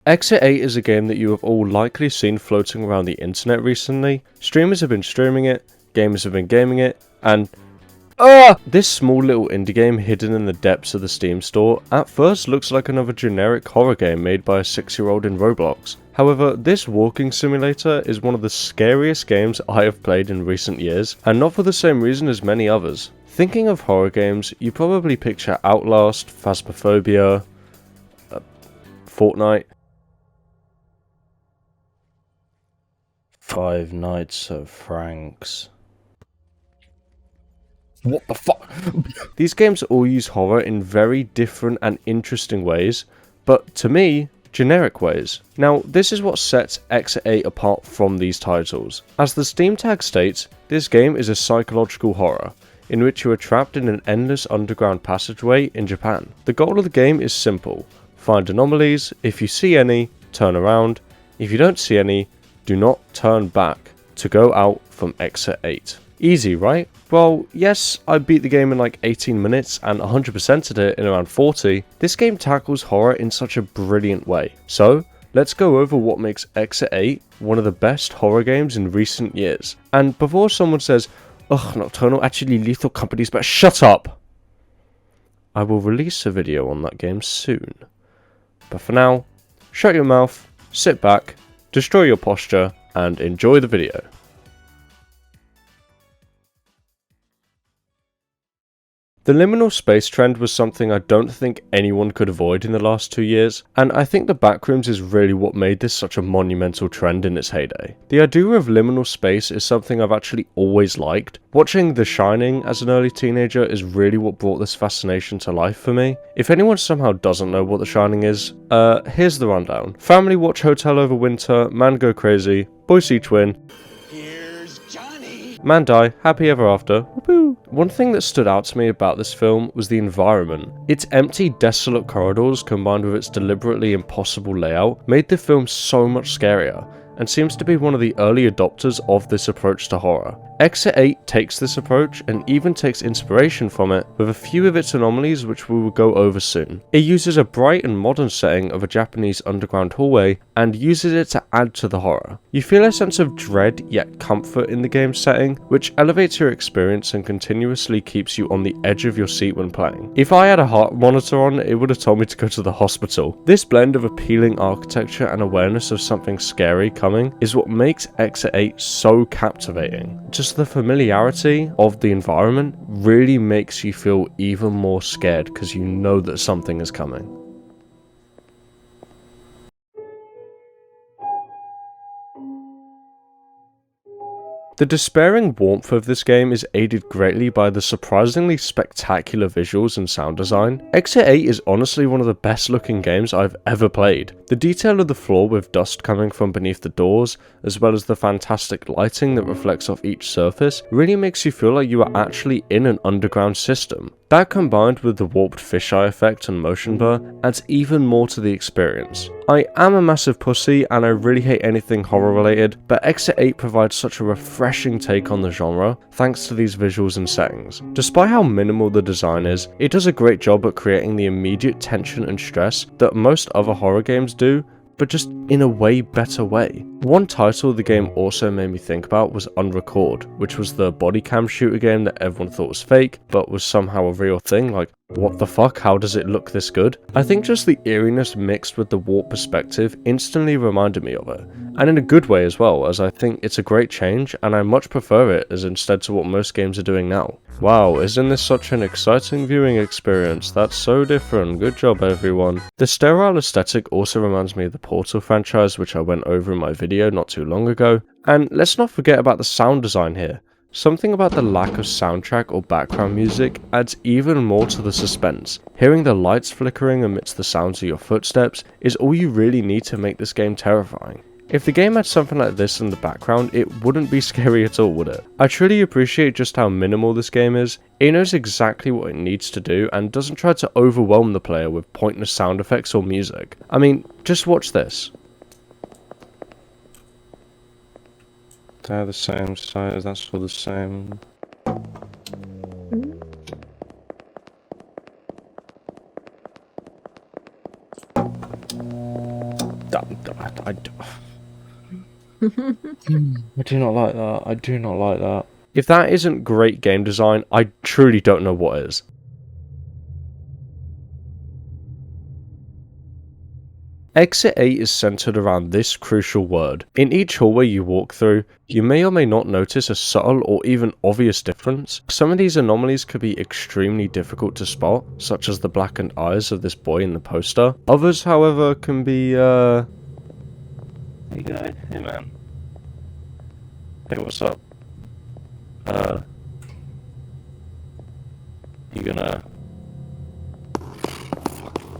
Exit 8 is a game that you have all likely seen floating around the internet recently. Streamers have been streaming it, gamers have been gaming it, and this small little indie game hidden in the depths of the Steam store at first looks like another generic horror game made by a 6-year-old in Roblox. However, this walking simulator is one of the scariest games I have played in recent years, and not for the same reason as many others. Thinking of horror games, you probably picture Outlast, Phasmophobia, Fortnite, Five Nights at Frank's. What the fuck? These games all use horror in very different and interesting ways, but to me, generic ways. Now, this is what sets Exit 8 apart from these titles. As the Steam tag states, this game is a psychological horror, in which you are trapped in an endless underground passageway in Japan. The goal of the game is simple: find anomalies. If you see any, turn around. If you don't see any, do not turn back to go out from Exit 8. Easy, right? Well, yes, I beat the game in like 18 minutes and 100%ed it in around 40. This game tackles horror in such a brilliant way. So, let's go over what makes Exit 8 one of the best horror games in recent years. And before someone says, ugh, Nxcturnal, actually Lethal Company's better, shut up! I will release a video on that game soon. But for now, shut your mouth, sit back, destroy your posture, and enjoy the video. The liminal space trend was something I don't think anyone could avoid in the last 2 years, and I think the backrooms is really what made this such a monumental trend in its heyday. The idea of liminal space is something I've actually always liked. Watching The Shining as an early teenager is really what brought this fascination to life for me. If anyone somehow doesn't know what The Shining is, here's the rundown. Family watch hotel over winter, man go crazy, boy see twin, man die, happy ever after. Whoopoo. One thing that stood out to me about this film was the environment. Its empty, desolate corridors combined with its deliberately impossible layout made the film so much scarier, and seems to be one of the early adopters of this approach to horror. Exit 8 takes this approach and even takes inspiration from it with a few of its anomalies which we will go over soon. It uses a bright and modern setting of a Japanese underground hallway and uses it to add to the horror. You feel a sense of dread yet comfort in the game's setting, which elevates your experience and continuously keeps you on the edge of your seat when playing. If I had a heart monitor on, it would have told me to go to the hospital. This blend of appealing architecture and awareness of something scary coming is what makes Exit 8 so captivating. Just the familiarity of the environment really makes you feel even more scared because you know that something is coming. The despairing warmth of this game is aided greatly by the surprisingly spectacular visuals and sound design. Exit 8 is honestly one of the best looking games I've ever played. The detail of the floor with dust coming from beneath the doors, as well as the fantastic lighting that reflects off each surface, really makes you feel like you are actually in an underground system. That combined with the warped fisheye effect and motion blur adds even more to the experience. I am a massive pussy and I really hate anything horror related, but Exit 8 provides such a refreshing take on the genre thanks to these visuals and settings. Despite how minimal the design is, it does a great job at creating the immediate tension and stress that most other horror games do, but just in a way better way. One title the game also made me think about was Unrecord, which was the body cam shooter game that everyone thought was fake, but was somehow a real thing. Like, what the fuck, how does it look this good? I think just the eeriness mixed with the warped perspective instantly reminded me of it, and in a good way as well, as I think it's a great change and I much prefer it as instead to what most games are doing now. Wow, isn't this such an exciting viewing experience? That's so different, good job everyone. The sterile aesthetic also reminds me of the Portal franchise, which I went over in my video not too long ago, and let's not forget about the sound design here. Something about the lack of soundtrack or background music adds even more to the suspense. Hearing the lights flickering amidst the sounds of your footsteps is all you really need to make this game terrifying. If the game had something like this in the background, it wouldn't be scary at all, would it? I truly appreciate just how minimal this game is. It knows exactly what it needs to do and doesn't try to overwhelm the player with pointless sound effects or music. I mean, just watch this. They're the same size, that's all the same. I do not like that. I do not like that. If that isn't great game design, I truly don't know what is. Exit 8 is centered around this crucial word. In each hallway you walk through, you may or may not notice a subtle or even obvious difference. Some of these anomalies could be extremely difficult to spot, such as the blackened eyes of this boy in the poster. Others, however, can be, Hey guy, hey man. Hey, what's up? You gonna...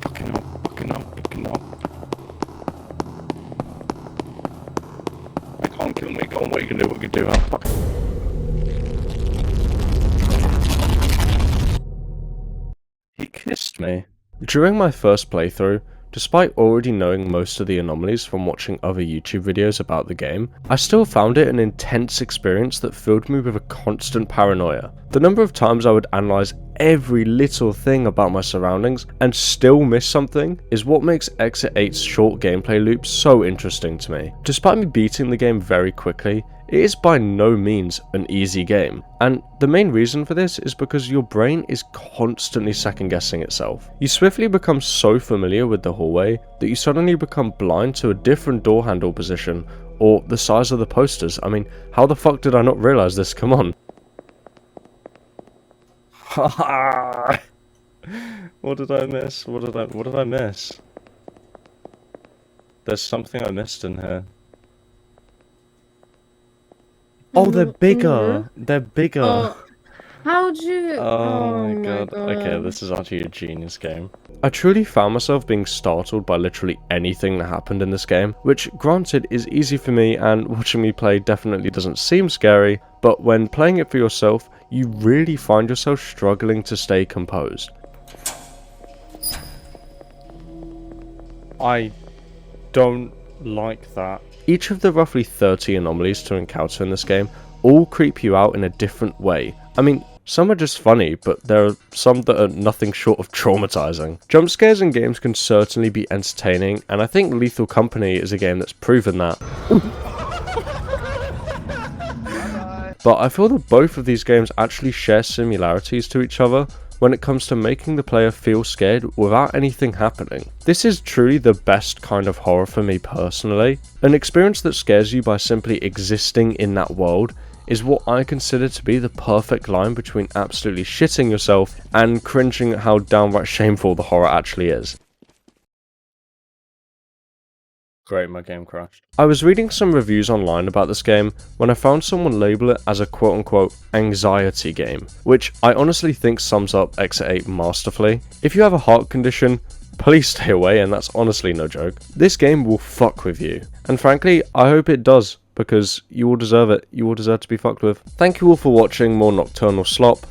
Fucking up. I can't kill me, go on, what you can do, what you can do, fuck. He kissed me. During my first playthrough, despite already knowing most of the anomalies from watching other YouTube videos about the game, I still found it an intense experience that filled me with a constant paranoia. The number of times I would analyze every little thing about my surroundings and still miss something is what makes Exit 8's short gameplay loop so interesting to me. Despite me beating the game very quickly, it is by no means an easy game, and the main reason for this is because your brain is constantly second guessing itself. You swiftly become so familiar with the hallway that you suddenly become blind to a different door handle position or the size of the posters. I mean, how the fuck did I not realize this? Come on. What did I miss? What did I miss? There's something I missed in here. Oh, they're bigger. They're bigger. Oh, how'd you? Oh my god. Okay, this is actually a genius game. I truly found myself being startled by literally anything that happened in this game, which granted is easy for me and watching me play definitely doesn't seem scary, but when playing it for yourself, you really find yourself struggling to stay composed. I don't like that. Each of the roughly 30 anomalies to encounter in this game all creep you out in a different way. I mean, some are just funny, but there are some that are nothing short of traumatizing. Jump scares in games can certainly be entertaining, and I think Lethal Company is a game that's proven that. But I feel that both of these games actually share similarities to each other when it comes to making the player feel scared without anything happening. This is truly the best kind of horror for me personally. An experience that scares you by simply existing in that world is what I consider to be the perfect line between absolutely shitting yourself and cringing at how downright shameful the horror actually is. Great, my game crashed. I was reading some reviews online about this game when I found someone label it as a quote-unquote anxiety game, which I honestly think sums up Exit 8 masterfully. If you have a heart condition, please stay away, and that's honestly no joke. This game will fuck with you, and frankly, I hope it does, because you all deserve it. You all deserve to be fucked with. Thank you all for watching more Nxcturnal slop.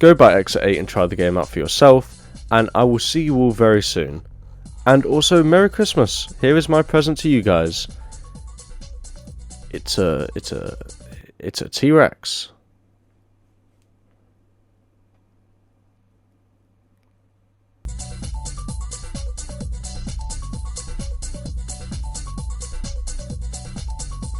Go buy Exit 8 and try the game out for yourself, and I will see you all very soon. And also, Merry Christmas. Here is my present to you guys. It's a T-Rex.